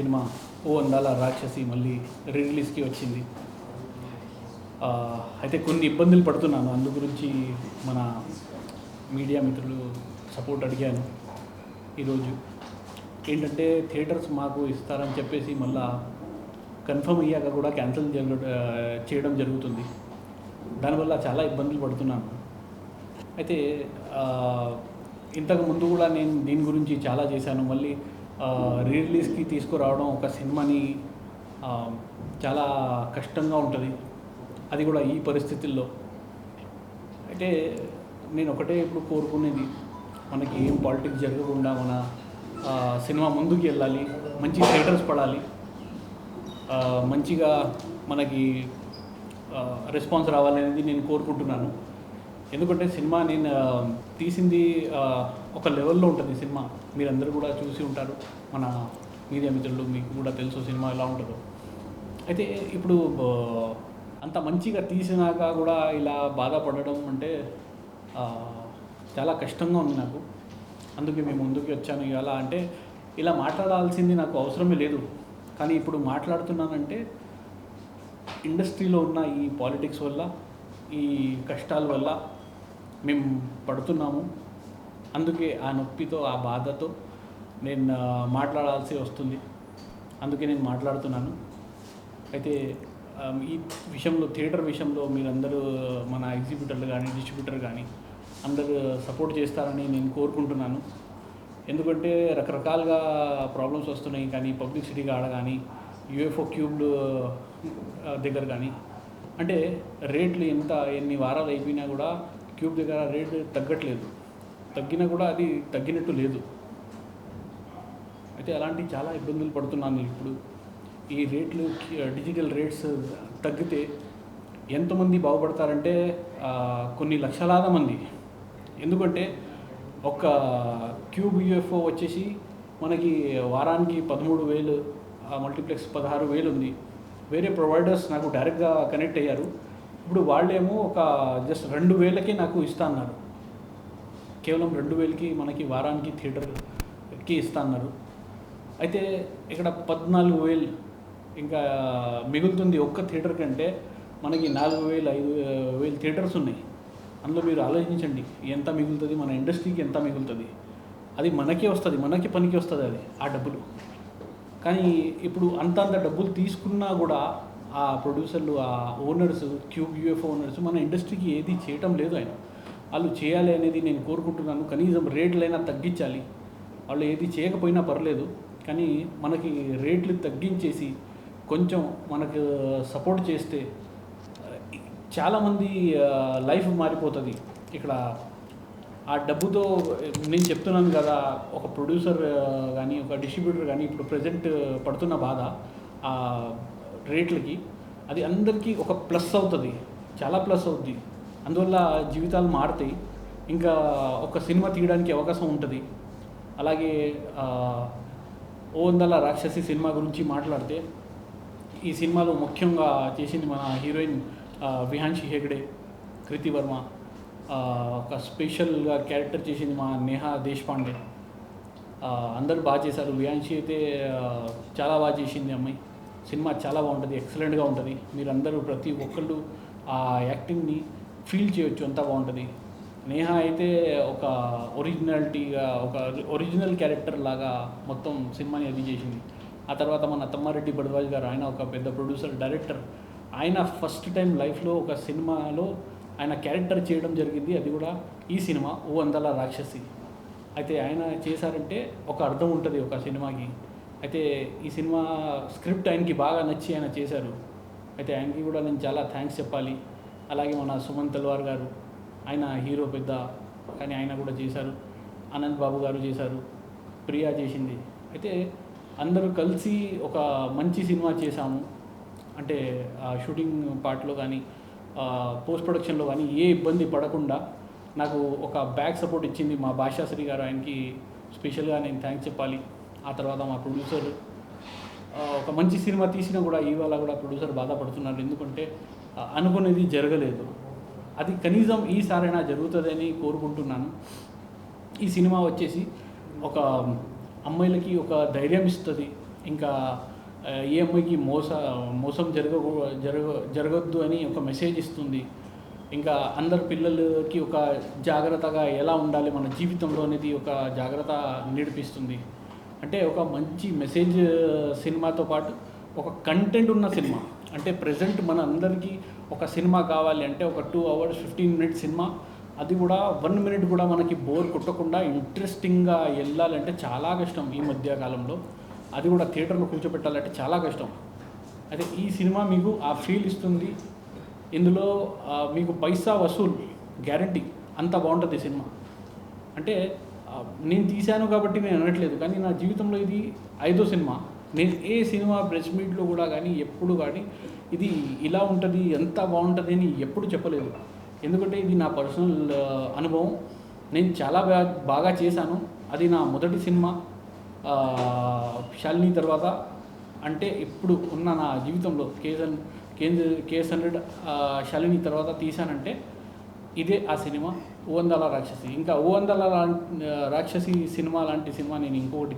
Cinema ఓ అందాల రాక్షసి మళ్ళీ రిలీజ్కి వచ్చింది. అయితే కొన్ని ఇబ్బందులు పడుతున్నాను. అందు గురించి మన మీడియా మిత్రులు సపోర్ట్ అడిగాను. ఈరోజు ఏంటంటే థియేటర్స్ మాకు ఇస్తారని చెప్పేసి మళ్ళా కన్ఫర్మ్ అయ్యాక కూడా క్యాన్సిల్ చేయడం జరుగుతుంది. దానివల్ల చాలా ఇబ్బందులు పడుతున్నాను. అయితే ఇంతకు ముందు కూడా నేను దీని గురించి చాలా చేశాను. మళ్ళీ రిలీజ్కి తీసుకురావడం ఒక సినిమాని చాలా కష్టంగా ఉంటుంది, అది కూడా ఈ పరిస్థితుల్లో. అయితే నేను ఒకటే ఇప్పుడు కోరుకునేది, మనకి ఏం పాలిటిక్స్ జరగకుండా మన సినిమా ముందుకు వెళ్ళాలి, మంచి థియేటర్స్ పడాలి, మంచిగా మనకి రెస్పాన్స్ రావాలనేది నేను కోరుకుంటున్నాను. ఎందుకంటే సినిమా నేను తీసింది ఒక లెవెల్లో ఉంటుంది. సినిమా మీరందరూ కూడా చూసి ఉంటారు, మన మీడియా మిత్రులు, మీకు కూడా తెలుసు సినిమా ఎలా ఉంటుందో. అయితే ఇప్పుడు అంత మంచిగా తీసినాక కూడా ఇలా బాధపడడం అంటే చాలా కష్టంగా ఉంది నాకు. అందుకే మేము ముందుకు వచ్చాను. ఎలా అంటే ఇలా మాట్లాడాల్సింది నాకు అవసరమే లేదు, కానీ ఇప్పుడు మాట్లాడుతున్నానంటే ఇండస్ట్రీలో ఉన్న ఈ పాలిటిక్స్ వల్ల, ఈ కష్టాల వల్ల మేము పడుతున్నాము. అందుకే ఆ నొప్పితో, ఆ బాధతో నేను మాట్లాడాల్సి వస్తుంది. అందుకే నేను మాట్లాడుతున్నాను. అయితే ఈ విషయంలో, థియేటర్ విషయంలో మీరందరూ, మన ఎగ్జిబ్యూటర్లు కానీ, డిస్ట్రిబ్యూటర్ కానీ అందరూ సపోర్ట్ చేస్తారని నేను కోరుకుంటున్నాను. ఎందుకంటే రకరకాలుగా ప్రాబ్లమ్స్ వస్తున్నాయి. కానీ పబ్లిసిటీ కాడ కానీ, యూఎఫ్ఓ క్యూబ్డ్ దగ్గర కానీ, అంటే రేట్లు ఎన్ని వారాలు అయిపోయినా కూడా క్యూబ్ దగ్గర రేట్ తగ్గట్లేదు, తగ్గినా కూడా అది తగ్గినట్టు లేదు. అయితే అలాంటి చాలా ఇబ్బందులు పడుతున్నాను. ఇప్పుడు ఈ రేట్లు, డిజిటల్ రేట్స్ తగ్గితే ఎంతమంది బాగుపడతారంటే కొన్ని లక్షలాది మంది. ఎందుకంటే ఒక క్యూబ్ యూఎఫ్ఓ వచ్చేసి మనకి వారానికి 13,000, మల్టీప్లెక్స్ 16,000 ఉంది. వేరే ప్రొవైడర్స్ నాకు డైరెక్ట్గా కనెక్ట్ అయ్యారు. ఇప్పుడు వాళ్ళేమో ఒక జస్ట్ 2,000కే నాకు ఇస్తా అన్నారు. కేవలం 2,000కి మనకి వారానికి థియేటర్కి ఇస్తా అన్నారు. అయితే ఇక్కడ 14,000 ఇంకా మిగులుతుంది. ఒక్క థియేటర్ కంటే మనకి 4,000, 5,000 థియేటర్స్ ఉన్నాయి. అందులో మీరు ఆలోచించండి ఎంత మిగులుతుంది, మన ఇండస్ట్రీకి ఎంత మిగులుతుంది. అది మనకే వస్తుంది, మనకి పనికి వస్తుంది అది, ఆ డబ్బులు. కానీ ఇప్పుడు అంత డబ్బులు తీసుకున్నా కూడా ఆ ప్రొడ్యూసర్లు, ఆ ఓనర్స్, క్యూబ్ యూఎఫ్ఓ ఓనర్స్ మన ఇండస్ట్రీకి ఏది చేయటం లేదు. వాళ్ళు చేయాలి అనేది నేను కోరుకుంటున్నాను. కనీసం రేట్లైనా తగ్గించాలి. వాళ్ళు ఏది చేయకపోయినా పర్లేదు, కానీ మనకి రేట్లు తగ్గించేసి కొంచెం మనకు సపోర్ట్ చేస్తే చాలామంది లైఫ్ మారిపోతుంది. ఇక్కడ ఆ డబ్బుతో నేను చెప్తున్నాను కదా, ఒక ప్రొడ్యూసర్ కానీ, ఒక డిస్ట్రిబ్యూటర్ కానీ ఇప్పుడు ప్రజెంట్ పడుతున్న బాధ ఆ రేట్లకి, అది అందరికీ ఒక ప్లస్ అవుతుంది, చాలా ప్లస్ అవుతుంది. అందువల్ల జీవితాలు మారుతాయి. ఇంకా ఒక సినిమా తీయడానికి అవకాశం ఉంటుంది. అలాగే ఓ అందాల రాక్షసి సినిమా గురించి మాట్లాడితే, ఈ సినిమాలో ముఖ్యంగా చేసింది మన హీరోయిన్ విహాన్షి హెగ్డే, కృతి వర్మ. ఒక స్పెషల్గా క్యారెక్టర్ చేసింది మా నేహా దేశపాండే. అందరూ బాగా చేశారు. విహాన్షి అయితే చాలా బాగా చేసింది అమ్మాయి. సినిమా చాలా బాగుంటుంది, ఎక్సలెంట్గా ఉంటుంది. మీరందరూ ప్రతి ఒక్కళ్ళు ఆ యాక్టింగ్ని ఫీల్ చేయొచ్చు, అంతా బాగుంటుంది. నేహా అయితే ఒక ఒరిజినాలిటీగా, ఒక ఒరిజినల్ క్యారెక్టర్ లాగా మొత్తం సినిమాని అది చేసింది. ఆ తర్వాత మన తమ్మారెడ్డి భరద్వాజ్ గారు, ఆయన ఒక పెద్ద ప్రొడ్యూసర్, డైరెక్టర్. ఆయన ఫస్ట్ టైం లైఫ్లో ఒక సినిమాలో ఆయన క్యారెక్టర్ చేయడం జరిగింది. అది కూడా ఈ సినిమా ఓ అందాల రాక్షసి. అయితే ఆయన చేశారంటే ఒక అర్థం ఉంటుంది ఒక సినిమాకి. అయితే ఈ సినిమా స్క్రిప్ట్ ఆయనకి బాగా నచ్చి ఆయన చేశారు. అయితే ఆయనకి కూడా నేను చాలా థ్యాంక్స్ చెప్పాలి. అలాగే మన సుమన్ తల్వార్ గారు, ఆయన హీరో పెద్ద, కానీ ఆయన కూడా చేశారు. అనంత్ బాబు గారు చేశారు, ప్రియా చేసింది. అయితే అందరూ కలిసి ఒక మంచి సినిమా చేశాము. అంటే షూటింగ్ పార్ట్లో కానీ, పోస్ట్ ప్రొడక్షన్లో కానీ ఏ ఇబ్బంది పడకుండా నాకు ఒక బ్యాక్ సపోర్ట్ ఇచ్చింది మా భాషాశ్రీ గారు. ఆయనకి స్పెషల్గా నేను థ్యాంక్స్ చెప్పాలి. ఆ తర్వాత మా ప్రొడ్యూసర్, ఒక మంచి సినిమా తీసినా కూడా ఇవాళ కూడా ప్రొడ్యూసర్ బాధపడుతున్నారు. ఎందుకంటే అనుకునేది జరగలేదు. అది కనీసం ఈసారైనా జరుగుతుందని కోరుకుంటున్నాను. ఈ సినిమా వచ్చేసి ఒక అమ్మాయిలకి ఒక ధైర్యం ఇస్తుంది, ఇంకా ఏ అమ్మాయికి మోసం జరగొద్దు అని ఒక మెసేజ్ ఇస్తుంది. ఇంకా అందరు పిల్లలకి ఒక జాగ్రత్తగా ఎలా ఉండాలి మన జీవితంలో అనేది ఒక జాగ్రత్త నేర్పిస్తుంది. అంటే ఒక మంచి మెసేజ్ సినిమాతో పాటు ఒక కంటెంట్ ఉన్న సినిమా. అంటే ప్రజెంట్ మన అందరికీ ఒక సినిమా కావాలి అంటే ఒక 2 hours 15 minutes సినిమా, అది కూడా 1 minute కూడా మనకి బోర్ కొట్టకుండా ఇంట్రెస్టింగ్గా వెళ్ళాలంటే చాలా కష్టం ఈ మధ్య కాలంలో. అది కూడా థియేటర్లో కూర్చోబెట్టాలంటే చాలా కష్టం. అయితే ఈ సినిమా మీకు ఆ ఫీల్ ఇస్తుంది. ఇందులో మీకు పైసా వసూలు గ్యారంటీ, అంత బాగుంటుంది సినిమా. అంటే నేను తీశాను కాబట్టి నేను అనట్లేదు, కానీ నా జీవితంలో ఇది 5వ సినిమా. నేను ఏ సినిమా ప్రెస్ మీట్లో కూడా కానీ ఎప్పుడు కానీ ఇది ఇలా ఉంటుంది ఎంత బాగుంటుంది అని ఎప్పుడు చెప్పలేదు. ఎందుకంటే ఇది నా పర్సనల్ అనుభవం. నేను చాలా బాగా చేశాను. అది నా మొదటి సినిమా శాలిని తర్వాత. అంటే ఇప్పుడు ఉన్న నా జీవితంలో KS100 శాలిని తర్వాత తీశానంటే ఇదే ఆ సినిమా, ఓ అందాల రాక్షసి. ఇంకా ఓ అందాల రాక్షసి సినిమా లాంటి సినిమా నేను ఇంకొకటి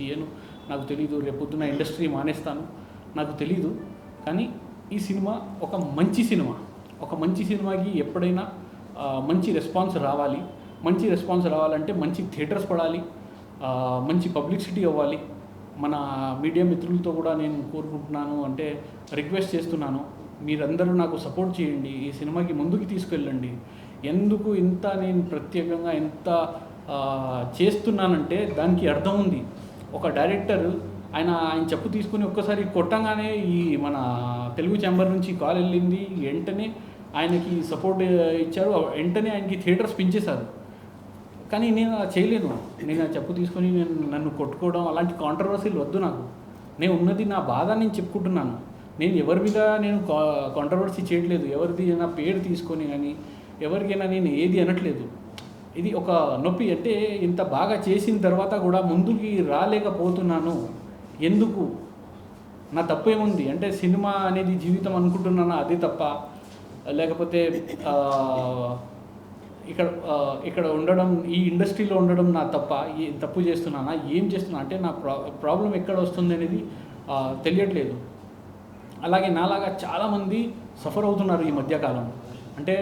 తీయను నాకు తెలీదు. రేపొద్దున ఇండస్ట్రీ మానేస్తాను నాకు తెలీదు. కానీ ఈ సినిమా ఒక మంచి సినిమా. ఒక మంచి సినిమాకి ఎప్పుడైనా మంచి రెస్పాన్స్ రావాలి. మంచి రెస్పాన్స్ రావాలంటే మంచి థియేటర్స్ పడాలి, మంచి పబ్లిసిటీ అవ్వాలి. మన మీడియా మిత్రులతో కూడా నేను కోరుకుంటున్నాను, అంటే రిక్వెస్ట్ చేస్తున్నాను, మీరందరూ నాకు సపోర్ట్ చేయండి, ఈ సినిమాకి ముందుకు తీసుకెళ్ళండి. ఎందుకు ఇంత నేను ప్రత్యేకంగా ఎంత చేస్తున్నానంటే దానికి అర్థం ఉంది. ఒక డైరెక్టర్ ఆయన చెప్పు తీసుకుని ఒక్కసారి కొట్టంగానే ఈ మన తెలుగు ఛాంబర్ నుంచి కాల్ వెళ్ళింది, వెంటనే ఆయనకి సపోర్ట్ ఇచ్చారు, వెంటనే ఆయనకి థియేటర్స్ పెంచేశారు. కానీ నేను అలా చేయలేను. నేను చెప్పు తీసుకొని నన్ను కొట్టుకోవడం అలాంటి కాంట్రవర్సీలు వద్దు నాకు. నేను ఉన్నది నా బాధ నేను చెప్పుకుంటున్నాను. నేను ఎవరి మీద నేను కాంట్రవర్సీ చేయట్లేదు. ఎవరిది నా పేరు తీసుకొని కానీ ఎవరికైనా నేను ఏది అనట్లేదు. ఇది ఒక నొప్పి. అంటే ఇంత బాగా చేసిన తర్వాత కూడా ముందుకి రాలేకపోతున్నాను. ఎందుకు? నా తప్పేముంది? అంటే సినిమా అనేది జీవితం అనుకుంటున్నానా, అదే తప్ప? లేకపోతే ఇక్కడ ఉండడం, ఈ ఇండస్ట్రీలో ఉండడం నా తప్ప? తప్పు చేస్తున్నానా? ఏం చేస్తున్నా? అంటే నా ప్రాబ్లం ఎక్కడ వస్తుంది అనేది తెలియట్లేదు. అలాగే నాలాగా చాలామంది సఫర్ అవుతున్నారు ఈ మధ్యకాలం. అంటే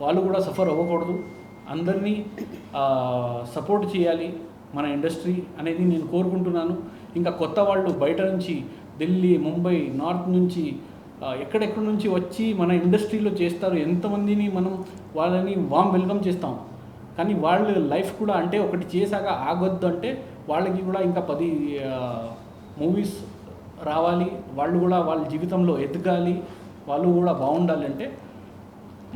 వాళ్ళు కూడా సఫర్ అవ్వకూడదు. అందరినీ సపోర్ట్ చేయాలి మన ఇండస్ట్రీ అనేది నేను కోరుకుంటున్నాను. ఇంకా కొత్త వాళ్ళు బయట నుంచి ఢిల్లీ, ముంబై, నార్త్ నుంచి ఎక్కడెక్కడి నుంచి వచ్చి మన ఇండస్ట్రీలో చేస్తారు. ఎంతమందిని మనం వాళ్ళని వామ్ వెల్కమ్ చేస్తాం. కానీ వాళ్ళ లైఫ్ కూడా అంటే ఒకటి చేశాక ఆగొద్దు. అంటే వాళ్ళకి కూడా ఇంకా 10 మూవీస్ రావాలి, వాళ్ళు కూడా వాళ్ళ జీవితంలో ఎదగాలి, వాళ్ళు కూడా బాగుండాలి. అంటే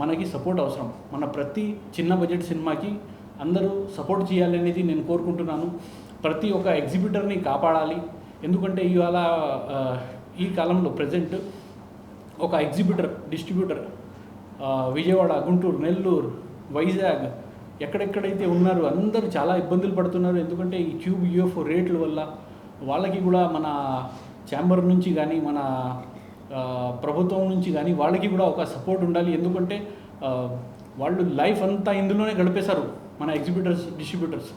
మనకి సపోర్ట్ అవసరం. మన ప్రతి చిన్న బడ్జెట్ సినిమాకి అందరూ సపోర్ట్ చేయాలి అనేది నేను కోరుకుంటున్నాను. ప్రతి ఒక్క ఎగ్జిబిటర్ని కాపాడాలి. ఎందుకంటే ఇవాళ ఈ కాలంలో ప్రజెంట్ ఒక ఎగ్జిబిటర్, డిస్ట్రిబ్యూటర్ విజయవాడ, గుంటూరు, నెల్లూరు, వైజాగ్ ఎక్కడెక్కడైతే ఉన్నారో అందరూ చాలా ఇబ్బందులు పడుతున్నారు. ఎందుకంటే ఈ క్యూబ్ UFO రేట్ల వల్ల వాళ్ళకి కూడా మన ఛాంబర్ నుంచి కానీ మన ప్రభుత్వం నుంచి కానీ వాళ్ళకి కూడా ఒక సపోర్ట్ ఉండాలి. ఎందుకంటే వాళ్ళు లైఫ్ అంతా ఇందులోనే గడిపేశారు మన ఎగ్జిబిటర్స్, డిస్ట్రిబ్యూటర్స్.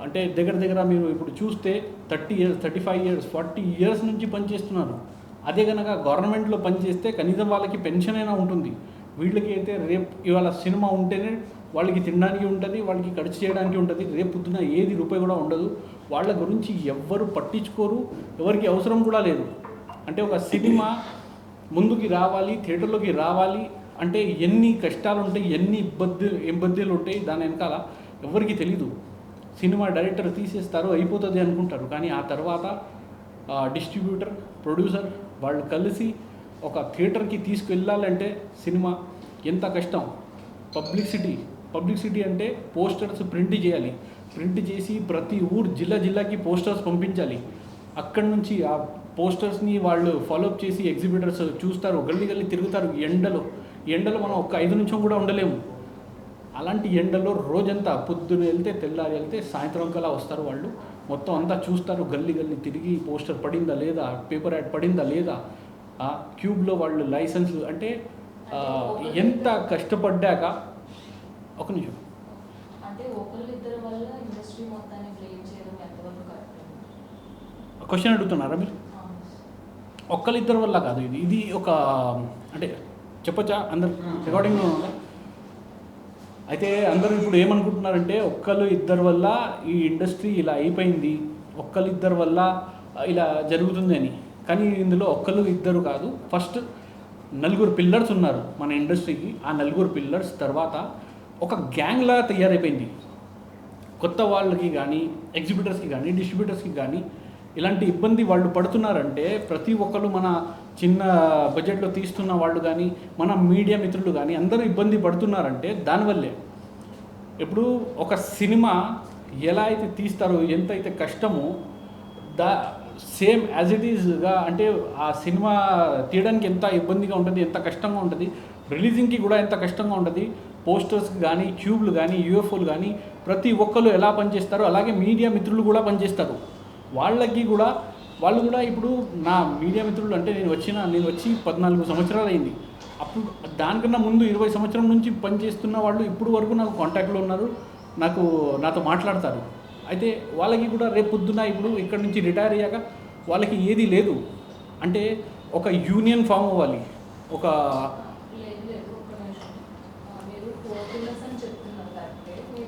అంటే దగ్గర మీరు ఇప్పుడు చూస్తే 30 years, 35 years, 40 years నుంచి పనిచేస్తున్నారు. అదే కనుక గవర్నమెంట్లో పనిచేస్తే కనీసం వాళ్ళకి పెన్షన్ అయినా ఉంటుంది. వీళ్ళకి అయితే రేపు ఇవాళ సినిమా ఉంటేనే వాళ్ళకి తినడానికి ఉంటుంది, వాళ్ళకి ఖర్చు చేయడానికి ఉంటుంది. రేపు పొద్దున ఏది రూపాయి కూడా ఉండదు. వాళ్ళ గురించి ఎవ్వరు పట్టించుకోరు, ఎవరికి అవసరం కూడా లేదు. అంటే ఒక సినిమా ముందుకి రావాలి, థియేటర్లోకి రావాలి అంటే ఎన్ని కష్టాలు ఉంటాయి, ఎన్ని ఇబ్బందులు ఉంటాయి దాని వెనకాల ఎవరికి తెలీదు. సినిమా డైరెక్టర్ తీసేస్తారు, అయిపోతుంది అనుకుంటారు. కానీ ఆ తర్వాత డిస్ట్రిబ్యూటర్, ప్రొడ్యూసర్ వాళ్ళు కలిసి ఒక థియేటర్కి తీసుకెళ్ళాలంటే సినిమా ఎంత కష్టం. పబ్లిసిటీ అంటే పోస్టర్స్ ప్రింట్ చేయాలి. ప్రింట్ చేసి ప్రతి జిల్లాకి పోస్టర్స్ పంపించాలి. అక్కడి నుంచి ఆ పోస్టర్స్ని వాళ్ళు ఫాలోఅప్ చేసి ఎగ్జిబిటర్స్ చూస్తారు, గల్లీ తిరుగుతారు. ఎండలో మనం ఒక్క 5 నిమిషం కూడా ఉండలేము. అలాంటి ఎండలో రోజంతా పొద్దున వెళ్తే తెల్లారి వెళ్తే సాయంత్రం కల్లా వస్తారు. వాళ్ళు మొత్తం అంతా చూస్తారు, గల్లీ తిరిగి పోస్టర్ పడిందా లేదా, పేపర్ యాడ్ పడిందా లేదా, క్యూబ్లో వాళ్ళు లైసెన్స్. అంటే ఎంత కష్టపడ్డాక ఒక నిమిషం క్వశ్చన్ అడుగుతున్నారా మీరు? ఒక్కరిద్దరి వల్ల కాదు, ఇది ఒక అంటే చెప్పొచ్చా అందరు రికార్డింగ్ అయితే అందరూ ఇప్పుడు ఏమనుకుంటున్నారంటే ఒక్కళ్ళు ఇద్దరి వల్ల ఈ ఇండస్ట్రీ ఇలా అయిపోయింది, ఒక్కళ్ళు ఇద్దరి వల్ల ఇలా జరుగుతుంది అని. కానీ ఇందులో ఒక్కళ్ళు ఇద్దరు కాదు, ఫస్ట్ నలుగురు పిల్లర్స్ ఉన్నారు మన ఇండస్ట్రీకి. ఆ నలుగురు పిల్లర్స్ తర్వాత ఒక గ్యాంగ్లా తయారైపోయింది. కొత్త వాళ్ళకి కానీ, ఎగ్జిబిటర్స్కి కానీ, డిస్ట్రిబ్యూటర్స్కి కానీ ఇలాంటి ఇబ్బంది వాళ్ళు పడుతున్నారంటే ప్రతి ఒక్కరు మన చిన్న బడ్జెట్లో తీస్తున్న వాళ్ళు కానీ, మన మీడియా మిత్రులు కానీ అందరూ ఇబ్బంది పడుతున్నారంటే దానివల్లే. ఇప్పుడు ఒక సినిమా ఎలా అయితే తీస్తారో, ఎంత అయితే కష్టమో సేమ్ యాజ్ ఇట్ ఈజ్గా అంటే ఆ సినిమా తీయడానికి ఎంత ఇబ్బందిగా ఉంటుంది, ఎంత కష్టంగా ఉంటుంది, రిలీజింగ్కి కూడా ఎంత కష్టంగా ఉంటుంది, పోస్టర్స్కి కానీ, క్యూబ్లు కానీ, యూఎఫ్ఓలు కానీ ప్రతి ఒక్కరు ఎలా పనిచేస్తారో అలాగే మీడియా మిత్రులు కూడా పనిచేస్తారు. వాళ్ళు కూడా ఇప్పుడు నా మీడియా మిత్రులు అంటే నేను వచ్చి 14 సంవత్సరాలు అయింది. అప్పుడు దానికన్నా ముందు 20 సంవత్సరం నుంచి పనిచేస్తున్న వాళ్ళు ఇప్పుడు వరకు నాకు కాంటాక్ట్లో ఉన్నారు, నాతో మాట్లాడతారు. అయితే వాళ్ళకి కూడా రేపు పొద్దున్న ఇప్పుడు ఇక్కడ నుంచి రిటైర్ అయ్యాక వాళ్ళకి ఏది లేదు అంటే ఒక యూనియన్ ఫామ్ అవ్వాలి. ఒక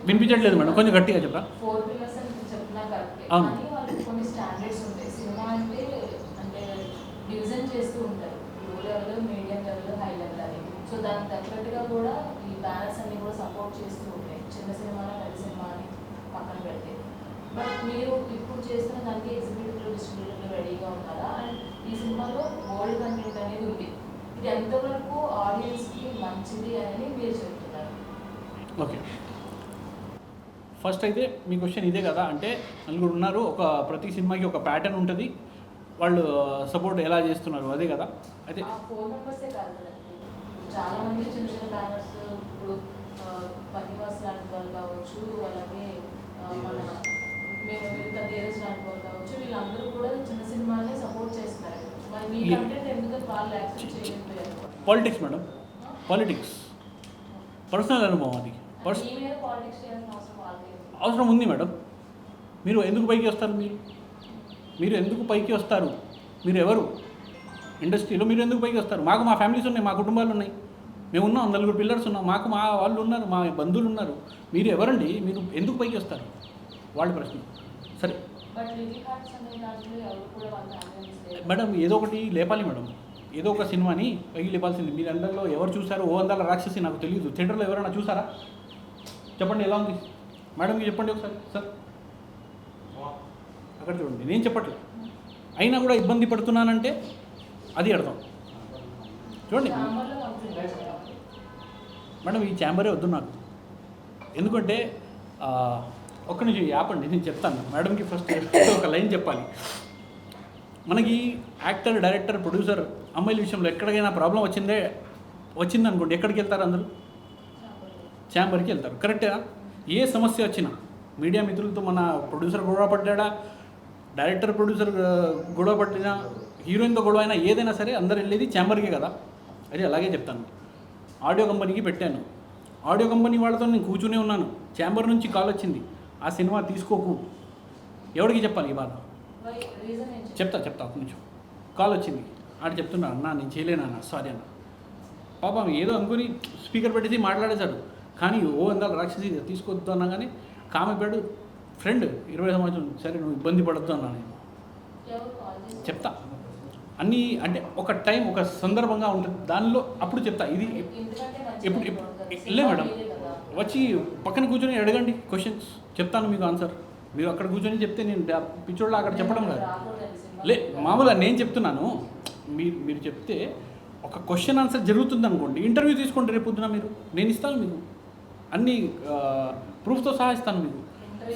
వినిపించట్లేదు మేడం, కొంచెం గట్టిగా చెప్పరా? అవును, కొన్ని స్టాండర్డ్స్ ఉంటాయి. సినిమా అంటే డివిజన్ చేస్తూ ఉంటారు, లో level, medium level, high level అని. సో దానికి తగ్గట్టుగా కూడా ఈ బ్యానర్స్ అన్ని కూడా సపోర్ట్ చేస్తూ ఉంటాయి. చిన్న సినిమాని, పెద్ద సినిమాని పక్కన పెడితే. బట్ మీరు ఇప్పుడు చేస్తున్న దానికి ఎగ్జిబిటర్లు, డిస్ట్రిబ్యూటర్లు రెడీగా ఉన్నారా? అండ్ ఈ సినిమాలో గోల్డ్ కంటెంట్ అనేది ఉంది, ఇది ఎంతవరకు ఆడియన్స్కి మంచిది అని మీరు చెప్తున్నారు? ఓకే, ఫస్ట్ అయితే మీ క్వశ్చన్ ఇదే కదా, అంటే నలుగురు ఉన్నారు, ప్రతి సినిమాకి ఒక ప్యాటర్న్ ఉంటుంది, వాళ్ళు సపోర్ట్ ఎలా చేస్తున్నారు అదే కదా. అయితే 4 మెంబర్సే కాదు కదండి, చాలా మంది చిన్న చిన్న బ్యానర్స్, ఇప్పుడు పనివాస్ లాంటి వాళ్ళు కావచ్చు, అలాగే మన మేము ధీరజ్ లాంటి వాళ్ళు కావచ్చు, వీళ్ళందరూ కూడా చిన్న సినిమాని సపోర్ట్ చేస్తున్నారు. మరి మీ కంటెంట్ ఎందుకు వాళ్ళు యాక్సెప్ట్ చేయలేకపోయారు? పాలిటిక్స్ మేడం, పాలిటిక్స్ పర్సనల్ అనుభవం అది. అవసరం ఉంది మేడం. మీరు ఎందుకు పైకి వస్తారు? మీరు ఎందుకు పైకి వస్తారు? మీరు ఎవరు ఇండస్ట్రీలో? మీరు ఎందుకు పైకి వస్తారు? మాకు మా ఫ్యామిలీస్ ఉన్నాయి, మా కుటుంబాలు ఉన్నాయి, మేము ఉన్నాం, 4 పిల్లర్స్ ఉన్నాం, మాకు మా వాళ్ళు ఉన్నారు, మా బంధువులు ఉన్నారు. మీరు ఎవరండి? మీరు ఎందుకు పైకి వస్తారు? వాళ్ళ ప్రశ్న. సరే మేడం, ఏదో ఒకటి లేపాలి మేడం, ఏదో ఒక సినిమాని పైకి లేపాల్సింది. మీరు అందరిలో ఎవరు చూసారు ఓ అందాల రాక్షసి? నాకు తెలియదు. థియేటర్లో ఎవరైనా చూసారా? చెప్పండి ఎలా ఉంది మేడంకి చెప్పండి ఒకసారి. సార్ అక్కడ చూడండి, నేను చెప్పట్లేదు. అయినా కూడా ఇబ్బంది పడుతున్నానంటే అది అర్థం. చూడండి మేడం, ఈ ఛాంబరే వద్దు నాకు. ఎందుకంటే ఒక్క నుంచి యాపండి, నేను చెప్తాను మేడంకి. ఫస్ట్ ఒక లైన్ చెప్పాలి. మనకి యాక్టర్, డైరెక్టర్, ప్రొడ్యూసర్, అమ్మాయిల విషయంలో ఎక్కడికైనా ప్రాబ్లం వచ్చిందనుకోండి, ఎక్కడికి వెళ్తారు? అందరూ ఛాంబర్కి వెళ్తారు. కరెక్టేనా? ఏ సమస్య వచ్చినా మీడియా మిత్రులతో మన ప్రొడ్యూసర్ గొడవ పడ్డా, డైరెక్టర్ ప్రొడ్యూసర్ గొడవ పట్టినా, హీరోయిన్తో గొడవ అయినా, ఏదైనా సరే అందరు వెళ్ళేది ఛాంబర్కే కదా. అది అలాగే చెప్తాను. ఆడియో కంపెనీకి పెట్టాను, ఆడియో కంపెనీ వాళ్ళతో నేను కూర్చునే ఉన్నాను, ఛాంబర్ నుంచి కాల్ వచ్చింది, ఆ సినిమా తీసుకోకు. ఎవరికి చెప్పాలి ఈ బాధ? చెప్తా ఒక నిమిషం. కాల్ వచ్చింది, ఆడు చెప్తున్నా, అన్న నేను చేయలేనన్నా, సారీ అన్న. పాపం ఏదో అనుకుని స్పీకర్ పెట్టేసి మాట్లాడేశాడు. కానీ ఓ అందాల రాక్షసి తీసుకోవద్దు అన్నా కానీ కామెపాడు ఫ్రెండ్ 20 సంవత్సరం. సరే నువ్వు ఇబ్బంది పడద్దు అన్నా. నేను చెప్తా అన్నీ, అంటే ఒక టైం, ఒక సందర్భంగా ఉంటుంది, దానిలో అప్పుడు చెప్తా. ఇది ఇప్పుడు లే మేడం, వచ్చి పక్కన కూర్చొని అడగండి క్వశ్చన్స్, చెప్తాను మీకు ఆన్సర్. మీరు అక్కడ కూర్చొని చెప్తే నేను పిచ్చోళ్ళ అక్కడ చెప్పడం కాదు. మామూలుగా నేను చెప్తున్నాను, మీరు చెప్తే ఒక క్వశ్చన్ ఆన్సర్ జరుగుతుంది అనుకోండి, ఇంటర్వ్యూ తీసుకోండి రేపు పొద్దున. నేను ఇస్తాను మీకు అన్ని ప్రూఫ్తో సహా ఇస్తాను మీకు.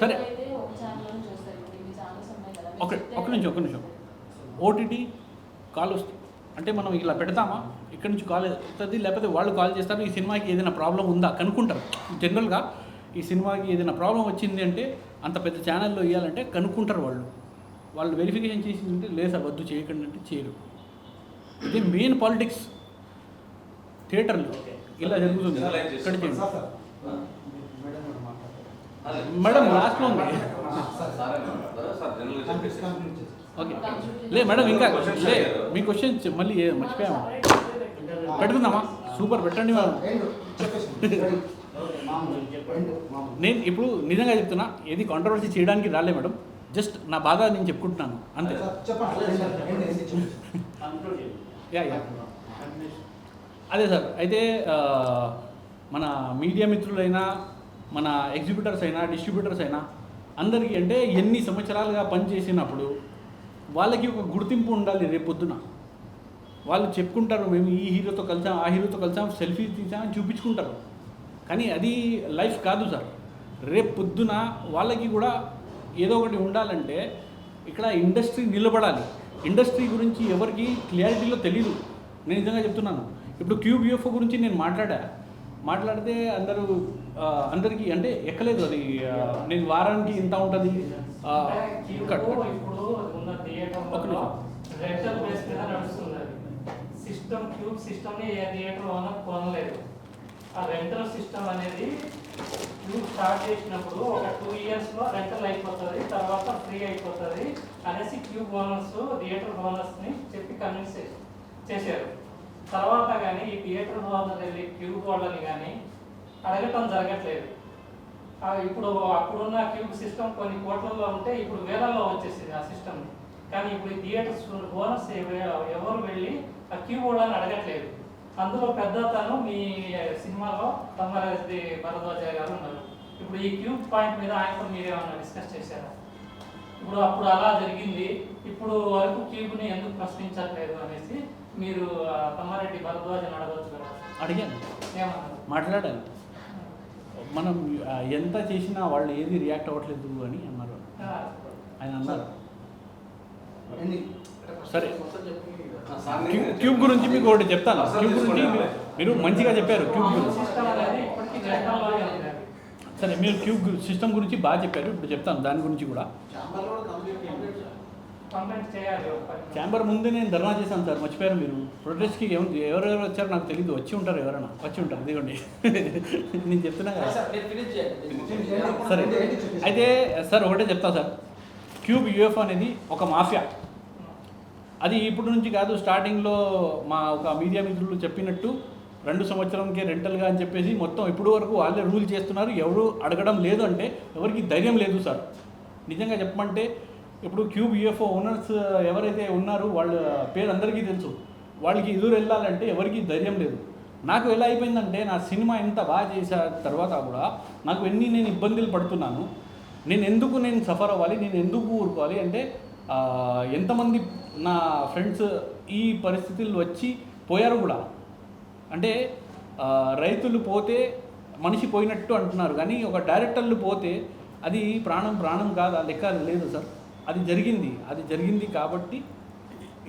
సరే ఒక నిమిషం. ఓటీటీ కాల్ వస్తుంది అంటే మనం ఇలా పెడతామా, ఇక్కడి నుంచి కాల్ వస్తుంది, లేకపోతే వాళ్ళు కాల్ చేస్తారు, ఈ సినిమాకి ఏదైనా ప్రాబ్లం ఉందా కనుక్కుంటారు. జనరల్గా ఈ సినిమాకి ఏదైనా ప్రాబ్లం వచ్చింది అంటే అంత పెద్ద ఛానల్లో ఇవ్వాలంటే కనుక్కుంటారు వాళ్ళు వెరిఫికేషన్ చేసిందంటే లేదు సార్ వద్దు చేయకండి అంటే చేయరు. ఇది మెయిన్ పాలిటిక్స్ థియేటర్లో ఇలా జరుగుతుంది. ఇక్కడ మేడం లాస్ట్లో ఉంది. ఓకే లే మేడం ఇంకా లే మీ క్వశ్చన్ మళ్ళీ మర్చిపోయాము పెట్టుకుందామా సూపర్ పెట్టండి మేడం నేను ఇప్పుడు నిజంగా చెప్తున్నా ఏది కాంట్రవర్సీ చేయడానికి రాలే మేడం జస్ట్ నా బాధ నేను చెప్పుకుంటున్నాను అంతే యా యా అదే సార్ అయితే మన మీడియా మిత్రులైనా మన ఎగ్జిబ్యూటర్స్ అయినా డిస్ట్రిబ్యూటర్స్ అయినా అందరికీ అంటే ఎన్ని సంవత్సరాలుగా పనిచేసినప్పుడు వాళ్ళకి ఒక గుర్తింపు ఉండాలి రేపు పొద్దున వాళ్ళు చెప్పుకుంటారు మేము ఈ హీరోతో కలిసాం ఆ హీరోతో కలిసాం సెల్ఫీ తీసామని చూపించుకుంటారు కానీ అది లైఫ్ కాదు సార్ రేపు పొద్దున వాళ్ళకి కూడా ఏదో ఒకటి ఉండాలంటే ఇక్కడ ఇండస్ట్రీ నిలబడాలి ఇండస్ట్రీ గురించి ఎవరికి క్లియారిటీలో తెలీదు నేను నిజంగా చెప్తున్నాను ఇప్పుడు క్యూబ్ యూఎఫ్ఓ గురించి నేను మాట్లాడితే అందరికీ అంటే ఎక్కలేదు అది నేను వారానికి ఇంత ఉంటుంది సిస్టమ్ క్యూబ్ సిస్టమ్ని ఏ థియేటర్ ఓనర్ కొనలేదు ఆ రెంటల్ సిస్టమ్ అనేది క్యూబ్ స్టార్ట్ చేసినప్పుడు ఒక 2 ఇయర్స్లో రెంటల్ అయిపోతుంది తర్వాత ఫ్రీ అయిపోతుంది అనేసి క్యూబ్ ఓనర్స్ థియేటర్ ఓనర్స్ని చెప్పి కన్విన్స్ చేశారు తర్వాత కానీ ఈ థియేటర్ ఓనర్ వెళ్ళి క్యూబ్ వాళ్ళని కానీ అడగటం జరగట్లేదు ఇప్పుడు అప్పుడున్న క్యూబ్ సిస్టమ్ కొన్ని కోట్లలో ఉంటే ఇప్పుడు వేలల్లో వచ్చేసింది ఆ సిస్టమ్ కానీ ఇప్పుడు ఈ థియేటర్స్ ఓనర్స్ ఎవరు వెళ్ళి ఆ క్యూబ్ వాళ్ళని అడగట్లేదు అందులో పెద్దతను మీ సినిమాలో తమ్మరెడ్డి భరద్వాజ గారు ఉన్నారు ఇప్పుడు ఈ క్యూబ్ పాయింట్ మీద ఆయనతో మీరేమన్నా డిస్కస్ చేశారా అప్పుడు అలా జరిగింది ఇప్పుడు వరకు క్యూబ్ని ఎందుకు ప్రశ్నించట్లేదు అనేసి మీరు తమ్మారెడ్డి భరద్వాజని అడగవచ్చు కదా అడిగాను ఏమన్నారు మాట్లాడాను మనం ఎంత చేసినా వాళ్ళు ఏది రియాక్ట్ అవ్వట్లేదు అని అన్నారు ఆయన అన్నారు సరే క్యూబ్ గురించి మీకు ఒకటి చెప్తాను క్యూబ్ గురించి మీరు మంచిగా చెప్పారు క్యూబ్ గురించి సరే మీరు క్యూబ్ సిస్టమ్ గురించి బాగా చెప్పారు ఇప్పుడు చెప్తాను దాని గురించి కూడా ఛాంబర్ ముందే నేను ధర్నా చేశాను సార్ మర్చిపోయారు మీరు ప్రొటెస్ట్కి ఎవరెవరు వచ్చారో నాకు తెలియదు వచ్చి ఉంటారు ఎవరైనా వచ్చి ఉంటారు ఇదిగోండి నేను చెప్తున్నా కదా సరే అయితే సార్ ఒకటే చెప్తా సార్ క్యూబ్ యూఎఫ్ అనేది ఒక మాఫియా అది ఇప్పుడు నుంచి కాదు స్టార్టింగ్లో మా ఒక మీడియా మిత్రులు చెప్పినట్టు 2 సంవత్సరాలకే రెంటల్గా అని చెప్పేసి మొత్తం ఇప్పుడు వరకు వాళ్ళే రూల్ చేస్తున్నారు ఎవరు అడగడం లేదు అంటే ఎవరికి ధైర్యం లేదు సార్ నిజంగా చెప్పమంటే ఇప్పుడు క్యూబ్ యూఎఫ్ఓ ఓనర్స్ ఎవరైతే ఉన్నారో వాళ్ళ పేరు అందరికీ తెలుసు వాళ్ళకి ఎదురు వెళ్ళాలంటే ఎవరికి ధైర్యం లేదు నాకు ఎలా అయిపోయిందంటే నా సినిమా ఎంత బాగా చేసిన తర్వాత కూడా నాకు నేను ఇబ్బందులు పడుతున్నాను నేను సఫర్ అవ్వాలి నేను ఎందుకు ఊరుకోవాలి అంటే ఎంతమంది నా ఫ్రెండ్స్ ఈ పరిస్థితులు వచ్చి పోయారు కూడా అంటే రైతులు పోతే మనిషి పోయినట్టు అంటున్నారు కానీ ఒక డైరెక్టర్లు పోతే అది ప్రాణం కాదు ఆ లెక్క లేదు సార్ అది జరిగింది కాబట్టి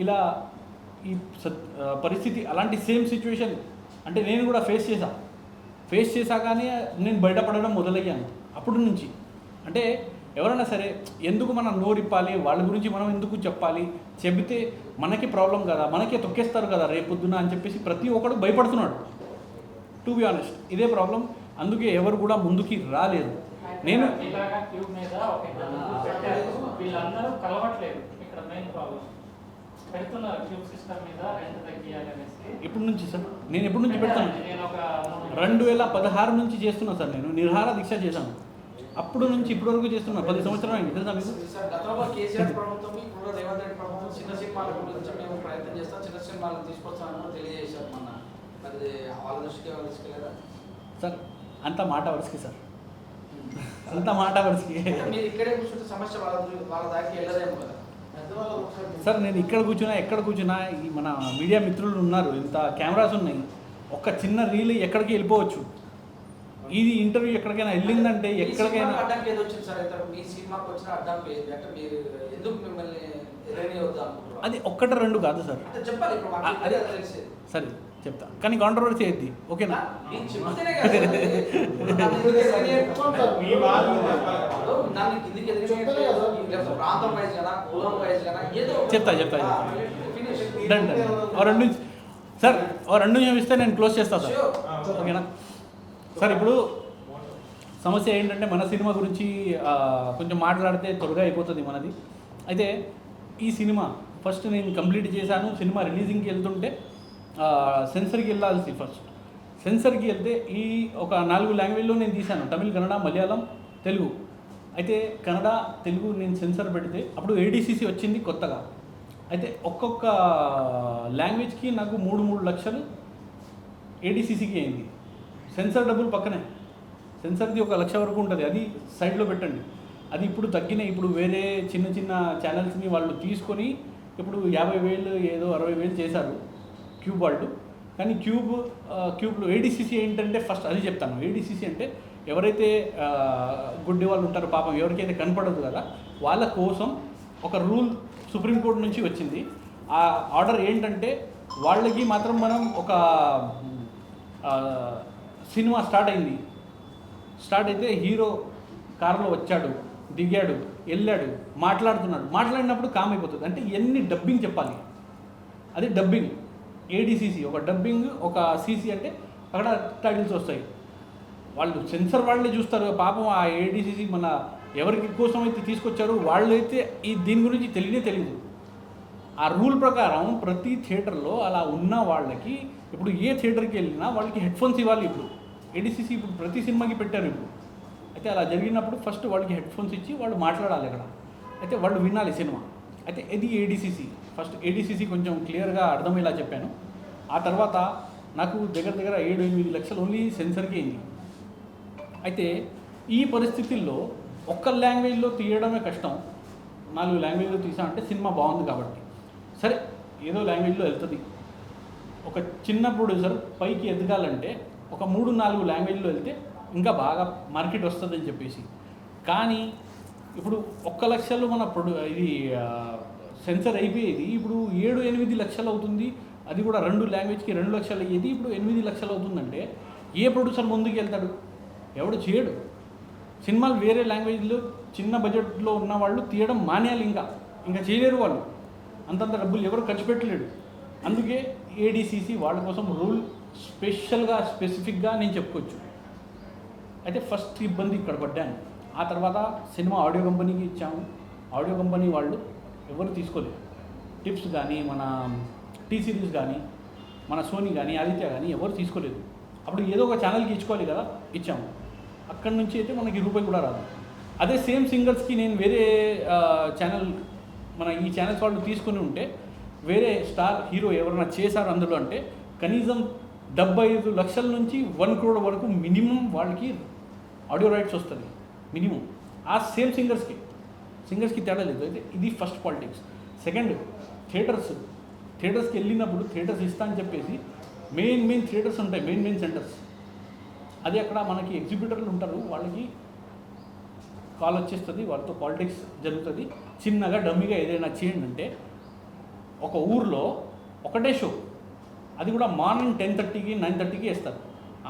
ఇలా ఈ పరిస్థితి అలాంటి సేమ్ సిచ్యువేషన్ అంటే నేను కూడా ఫేస్ చేశాకనే నేను బయటపడడం మొదలయ్యాను అప్పటి నుంచి అంటే ఎవరైనా సరే ఎందుకు మనం నోరిప్పాలి వాళ్ళ గురించి మనం ఎందుకు చెప్పాలి చెబితే మనకి ప్రాబ్లం కదా మనకే తొక్కేస్తారు కదా రేపొద్దున అని చెప్పేసి ప్రతి ఒక్కడు భయపడుతున్నాడు టు బి ఆనెస్ట్ ఇదే ప్రాబ్లం అందుకే ఎవరు కూడా ముందుకి రాలేదు నేను వీళ్ళందరూ కలవట్లేదు ఇక్కడ మెయిన్ ప్రాబ్లం పెడుతున్నారు క్యూబ్ సిస్టమ్ మీద రెంట్ తగ్గియాలి అనేసి ఎప్పటి నుంచి సార్ నేను ఎప్పటి నుంచి పెడతాను 2016 నుంచి చేస్తున్నా సార్ నేను నిరాహార దీక్ష చేశాను అప్పుడు నుంచి ఇప్పటి వరకు చేస్తున్నా 10 సంవత్సరాలు అయింది తెలుసా మీకు గతంలో కేసీఆర్ ప్రభుత్వం ఇప్పుడు రేవంత్ రెడ్డి ప్రభుత్వం చిన్న సినిమాల గురించి మేము ప్రయత్నం చేస్తాం చిన్న సినిమాలను తీసుకొస్తామని కూడా తెలియజేశారు మొన్న అది వాళ్ళ దృష్టికి లేదా సార్ అంత మాట వరుసకి సార్ అంత మాట వరుసకి మీరు ఇక్కడే కూర్చుంటే సమస్య వాళ్ళ దానికి వెళ్ళదేమో కదా సార్ నేను ఎక్కడ కూర్చున్నా ఈ మన మీడియా మిత్రులు ఉన్నారు ఇంత కెమెరాస్ ఉన్నాయి ఒక్క చిన్న రీల్ ఎక్కడికి వెళ్ళిపోవచ్చు ఇది ఇంటర్వ్యూ ఎక్కడికైనా వెళ్ళిందంటే ఎక్కడికైనా అడ్డంకి ఏదో వచ్చింది సార్ అయితే మీ సినిమాకి వచ్చిన అడ్డంకి ఏది అంటే మీరు ఎందుకు మిమ్మల్ని అది 1-2 కాదు సార్ చెప్పాలి ఇప్పుడు సరే చెప్తా కానీ కాంట్రవర్సీ అయింది ఓకేనా చెప్తా డన్ సార్ 2 నిమిషం ఇస్తే నేను క్లోజ్ చేస్తాను సార్ ఓకేనా సార్ ఇప్పుడు సమస్య ఏంటంటే మన సినిమా గురించి కొంచెం మాట్లాడితే త్వరగా అయిపోతుంది మనది అయితే ఈ సినిమా ఫస్ట్ నేను కంప్లీట్ చేశాను. సినిమా రిలీజింగ్కి వెళ్తుంటే సెన్సర్కి వెళ్ళాల్సి ఫస్ట్ సెన్సర్కి వెళ్తే ఈ ఒక 4 లాంగ్వేజ్లో నేను తీశాను, తమిళ్, కన్నడ, మలయాళం, తెలుగు. అయితే కన్నడ, తెలుగు నేను సెన్సర్ పెడితే అప్పుడు ఏడీసీసీ వచ్చింది కొత్తగా. అయితే ఒక్కొక్క లాంగ్వేజ్కి నాకు 3 లక్షలు ఏడీసీసీకి అయింది. సెన్సర్ డబ్బులు పక్కనే, సెన్సర్ది 1 లక్ష వరకు ఉంటుంది, అది సైడ్లో పెట్టండి. అది ఇప్పుడు తగ్గినాయి. ఇప్పుడు వేరే చిన్న చిన్న ఛానల్స్ని వాళ్ళు తీసుకొని ఇప్పుడు 50,000 ఏదో 60,000 చేశారు క్యూబ్ వాళ్ళు. కానీ క్యూబ్లో ఏడీసీసీ ఏంటంటే ఫస్ట్ అది చెప్తాను. ఏడీసీసీ అంటే ఎవరైతే గుడ్డి వాళ్ళు ఉంటారో, పాపం ఎవరికైతే కనపడదు కదా, వాళ్ళ కోసం ఒక రూల్ సుప్రీంకోర్టు నుంచి వచ్చింది. ఆ ఆర్డర్ ఏంటంటే వాళ్ళకి మాత్రం మనం ఒక సినిమా స్టార్ట్ అయితే హీరో కారులో వచ్చాడు, దిగాడు, వెళ్ళాడు, మాట్లాడినప్పుడు కామ్ అయిపోతుంది. అంటే ఎన్ని డబ్బింగ్ చెప్పాలి, అది డబ్బింగ్. ఏడీసీసీ ఒక డబ్బింగ్, ఒక సీసీ అంటే అక్కడ టైటిల్స్ వస్తాయి. వాళ్ళు సెన్సర్ వాళ్ళే చూస్తారు పాపం. ఆ ఏడీసీసీ మన ఎవరికి కోసం అయితే తీసుకొచ్చారో వాళ్ళైతే దీని గురించి తెలియదు. ఆ రూల్ ప్రకారం ప్రతి థియేటర్లో అలా ఉన్న వాళ్ళకి ఇప్పుడు ఏ థియేటర్కి వెళ్ళినా వాళ్ళకి హెడ్ఫోన్స్ ఇవ్వాలి. ఇప్పుడు ఏడీసీసీ ఇప్పుడు ప్రతి సినిమాకి పెట్టారు ఇప్పుడు. అయితే అలా జరిగినప్పుడు ఫస్ట్ వాళ్ళకి హెడ్ఫోన్స్ ఇచ్చి వాళ్ళు మాట్లాడాలి అక్కడ. అయితే వాళ్ళు వినాలి సినిమా. అయితే ఇది ఏడీసీసీ. ఫస్ట్ ఏడీసీసీ కొంచెం క్లియర్గా అర్థమయ్యేలా చెప్పాను. ఆ తర్వాత నాకు దగ్గర 7-8 లక్షలు ఓన్లీ సెన్సర్కి అయింది. అయితే ఈ పరిస్థితుల్లో ఒక్క లాంగ్వేజ్లో తీయడమే కష్టం. 4 లాంగ్వేజ్లో తీసా అంటే సినిమా బాగుంది కాబట్టి సరే ఏదో లాంగ్వేజ్లో వెళ్తుంది. ఒక చిన్న ప్రొడ్యూసర్ పైకి ఎదగాలంటే ఒక 3-4 లాంగ్వేజ్లో వెళ్తే ఇంకా బాగా మార్కెట్ వస్తుందని చెప్పేసి. కానీ ఇప్పుడు 1 లక్షలు మన ఇది సెన్సర్ అయిపోయేది ఇప్పుడు 7-8 లక్షలు అవుతుంది. అది కూడా 2 లాంగ్వేజ్కి 2 లక్షలు అయ్యేది ఇప్పుడు 8 లక్షలు అవుతుందంటే ఏ ప్రొడ్యూసర్ ముందుకు వెళ్తాడు? ఎవడు చేయడు. సినిమాలు వేరే లాంగ్వేజ్లో చిన్న బడ్జెట్లో ఉన్న వాళ్ళు తీయడం మానేయాలి. ఇంకా చేయలేరు వాళ్ళు. అంతంత డబ్బులు ఎవరు ఖర్చు పెట్టలేడు. అందుకే ఏడీసీసీ వాళ్ళ కోసం రూల్ స్పెసిఫిక్గా నేను చెప్పుకోవచ్చు. అయితే ఫస్ట్ ఇబ్బంది ఇక్కడ పడ్డాను. ఆ తర్వాత సినిమా ఆడియో కంపెనీకి ఇచ్చాము. ఆడియో కంపెనీ వాళ్ళు ఎవరు తీసుకోలేదు. టిప్స్ కానీ, మన టీ సిరీస్ కానీ, మన సోనీ కానీ, ఆదిత్య కానీ ఎవరు తీసుకోలేదు. అప్పుడు ఏదో ఒక ఛానల్కి ఇచ్చుకోవాలి కదా, ఇచ్చాము. అక్కడి నుంచి అయితే మనకి రూపాయి కూడా రాదు. అదే సేమ్ సింగర్స్కి నేను వేరే ఛానల్, మన ఈ ఛానల్స్ వాళ్ళు తీసుకుని ఉంటే వేరే స్టార్ హీరో ఎవరైనా చేశారు అందులో అంటే కనీసం 75 లక్షల నుంచి 1 crore వరకు మినిమం వాళ్ళకి ఆడియో రైట్స్ వస్తుంది మినిమం. ఆ సేమ్ సింగర్స్కి తేడా లేదు. అయితే ఇది ఫస్ట్ పాలిటిక్స్. సెకండ్, థియేటర్స్కి వెళ్ళినప్పుడు థియేటర్స్ ఇస్తా అని చెప్పేసి మెయిన్ థియేటర్స్ ఉంటాయి, మెయిన్ సెంటర్స్. అది అక్కడ మనకి ఎగ్జిబ్యూటర్లు ఉంటారు, వాళ్ళకి కాల్ వచ్చేస్తుంది, వాళ్ళతో పాలిటిక్స్ జరుగుతుంది. చిన్నగా డమ్మిగా ఏదైనా చేయండి అంటే ఒక ఊర్లో ఒకటే షో, అది కూడా మార్నింగ్ 10:30కి 9:30కి వేస్తారు.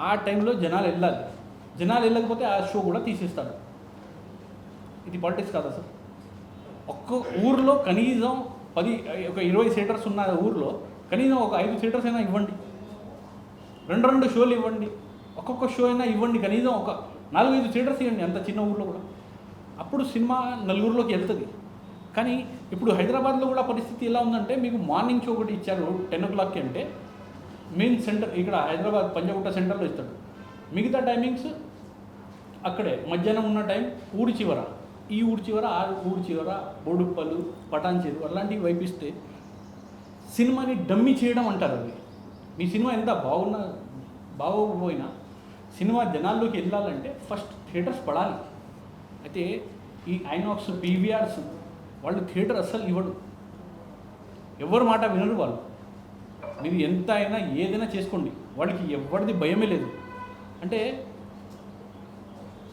ఆ టైంలో జనాలు వెళ్ళకపోతే ఆ షో కూడా తీసేస్తాడు. ఇది పాలిటిక్స్ కాదా సార్? ఒక్క ఊర్లో కనీసం 20 థియేటర్స్ ఉన్న ఊర్లో కనీసం ఒక 5 థియేటర్స్ అయినా ఇవ్వండి, 2 షోలు ఇవ్వండి, ఒక్కొక్క షో అయినా ఇవ్వండి, కనీసం ఒక 4-5 థియేటర్స్ ఇవ్వండి అంత చిన్న ఊర్లో కూడా. అప్పుడు సినిమా నలుగురిలోకి వెళ్తుంది. కానీ ఇప్పుడు హైదరాబాద్లో కూడా పరిస్థితి ఎలా ఉందంటే మీకు మార్నింగ్ షో ఒకటి ఇచ్చారు 10 o'clockకి అంటే మెయిన్ సెంటర్ ఇక్కడ హైదరాబాద్ పంజాగుట్ట సెంటర్లో ఇస్తాడు. మిగతా టైమింగ్స్ అక్కడే మధ్యాహ్నం ఉన్న టైం ఊరి చివర, ఈ ఊరి చివర, ఆ ఊరి చివర, బోడుప్పలు, పటాన్చేరు అలాంటివి వైపిస్తే సినిమాని డమ్మీ చేయడం అంటారు. అది మీ సినిమా ఎంత బాగోకపోయినా సినిమా జనాల్లోకి వెళ్ళాలంటే ఫస్ట్ థియేటర్స్ పడాలి. అయితే ఈ ఐనాక్స్, పీవీఆర్స్ వాళ్ళు థియేటర్ అస్సలు ఇవ్వడు, ఎవరి మాట వినరు వాళ్ళు. మీరు ఎంత అయినా ఏదైనా చేసుకోండి, వాళ్ళకి ఎవరిది భయమే లేదు. అంటే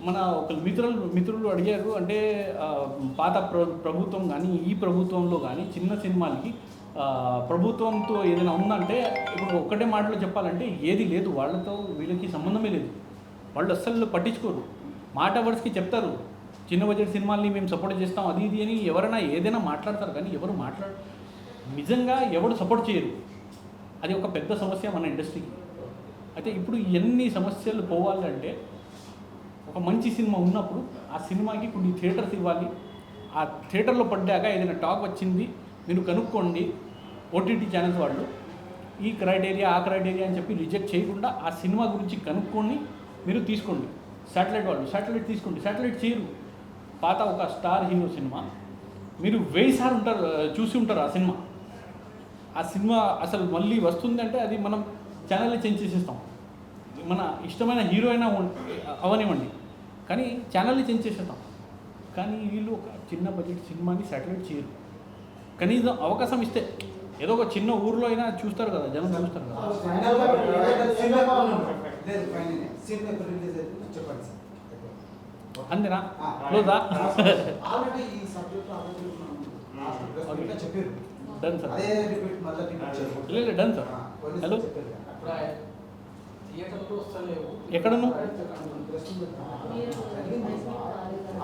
మన ఒక మిత్రులు అడిగారు, అంటే పాత ప్రభుత్వం కానీ ఈ ప్రభుత్వంలో కానీ చిన్న సినిమాలకి ప్రభుత్వంతో ఏదైనా ఉందంటే ఇప్పుడు ఒక్కటే మాటలో చెప్పాలంటే ఏది లేదు, వాళ్ళతో వీళ్ళకి సంబంధమే లేదు. వాళ్ళు అస్సలు పట్టించుకోరు. మాట వర్డ్స్కి చెప్తారు చిన్న బడ్జెట్ సినిమాల్ని మేము సపోర్ట్ చేస్తాం అది ఇది అని ఎవరైనా ఏదైనా మాట్లాడతారు, కానీ ఎవరు నిజంగా ఎవరు సపోర్ట్ చేయరు. అది ఒక పెద్ద సమస్య మన ఇండస్ట్రీకి. అయితే ఇప్పుడు ఎన్ని సమస్యలు పోవాలంటే ఒక మంచి సినిమా ఉన్నప్పుడు ఆ సినిమాకి కొన్ని థియేటర్స్ ఇవ్వాలి. ఆ థియేటర్లో పడ్డాక ఏదైనా టాక్ వచ్చింది మీరు కనుక్కోండి. ఓటీటీ ఛానల్స్ వాళ్ళు ఈ క్రైటీరియా ఆ క్రైటీరియా అని చెప్పి రిజెక్ట్ చేయకుండా ఆ సినిమా గురించి కనుక్కొని మీరు తీసుకోండి. శాటిలైట్ వాళ్ళు శాటిలైట్ తీసుకోండి. శాటిలైట్ చేయరు. పాత ఒక స్టార్ హీరో సినిమా మీరు 1000 సార్లు ఉంటారు చూసి ఉంటారు. ఆ సినిమా అసలు మళ్ళీ వస్తుందంటే అది మనం ఛానల్లో చేంజ్ చేసేస్తాం. మన ఇష్టమైన హీరో అయినా అవనివ్వండి, కానీ ఛానల్ని చేంజ్ చేసేస్తాం. కానీ వీళ్ళు ఒక చిన్న బడ్జెట్ సినిమాని శాటిలైట్ చేయరు. కనీసం అవకాశం ఇస్తే ఏదో ఒక చిన్న ఊర్లో అయినా చూస్తారు కదా, జనం చూస్తారు కదా. అంతేనా? క్లోజా? Done sir. లేదు డన్ సార్. హలో, ఎక్కడన్నా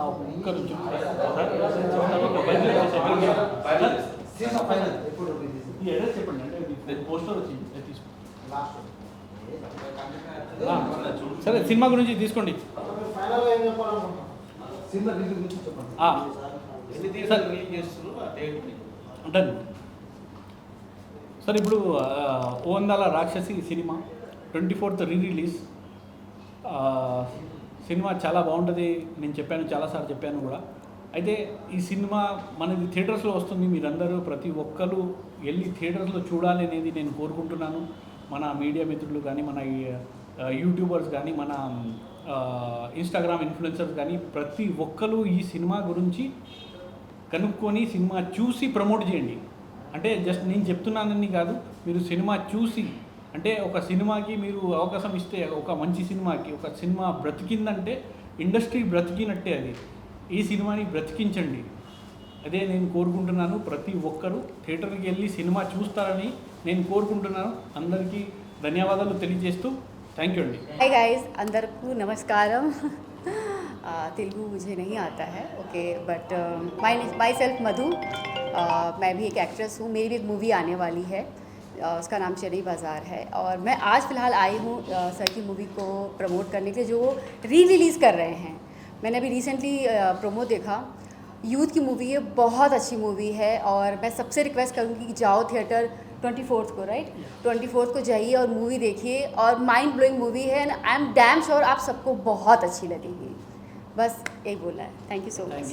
ఒక్క నిమిషం ఈ అడ్రస్ చెప్పండి. అంటే పోస్టర్ వచ్చి సరే, సినిమా గురించి తీసుకోండి. Done sir. ఇప్పుడు ఓందాల రాక్షసి సినిమా 24th రిలీజ్. సినిమా చాలా బాగుంటుంది. నేను చెప్పాను, చాలాసార్లు చెప్పాను కూడా. అయితే ఈ సినిమా మనది థియేటర్స్లో వస్తుంది. మీరందరూ ప్రతి ఒక్కరు వెళ్ళి థియేటర్స్లో చూడాలి అనేది నేను కోరుకుంటున్నాను. మన మీడియా మిత్రులు కానీ, మన యూట్యూబర్స్ కానీ, మన ఇన్స్టాగ్రామ్ ఇన్ఫ్లుయెన్సర్స్ కానీ ప్రతి ఒక్కరు ఈ సినిమా గురించి కనుక్కొని సినిమా చూసి ప్రమోట్ చేయండి. అంటే జస్ట్ నేను చెప్తున్నానని కాదు, మీరు సినిమా చూసి, అంటే ఒక సినిమాకి మీరు అవకాశం ఇస్తే, ఒక మంచి సినిమాకి ఒక సినిమా బ్రతికిందంటే ఇండస్ట్రీ బ్రతికినట్టే. అది ఈ సినిమాని బ్రతికించండి. అదే నేను కోరుకుంటున్నాను. ప్రతి ఒక్కరూ థియేటర్కి వెళ్ళి సినిమా చూస్తారని నేను కోరుకుంటున్నాను. అందరికీ ధన్యవాదాలు తెలియజేస్తూ థ్యాంక్ యూ అండి. हाय गाइस, अंदर को नमस्कारम. तेलुगु मुझे नहीं आता है, ओके, बट माई सेल्फ मधु. मैं भी एक एक्ट्रेस हूँ. मेरी भी एक मूवी आने वाली है, उसका नाम चेन्नई बाज़ार है. और मैं आज फ़िलहाल आई हूँ सर की मूवी को प्रमोट करने के लिए, जो वो रिलीज़ कर रहे हैं. मैंने अभी रिसेंटली प्रोमो देखा. यूथ की मूवी है, बहुत अच्छी मूवी है. और मैं सबसे रिक्वेस्ट करूँगी कि जाओ थिएटर 24th को, राइट, 24th को जाइए और मूवी देखिए. और माइंड ब्लोइंग मूवी है and I am damn sure आप सबको बहुत अच्छी लगेगी. बस एक बोलना है. Thank you so much.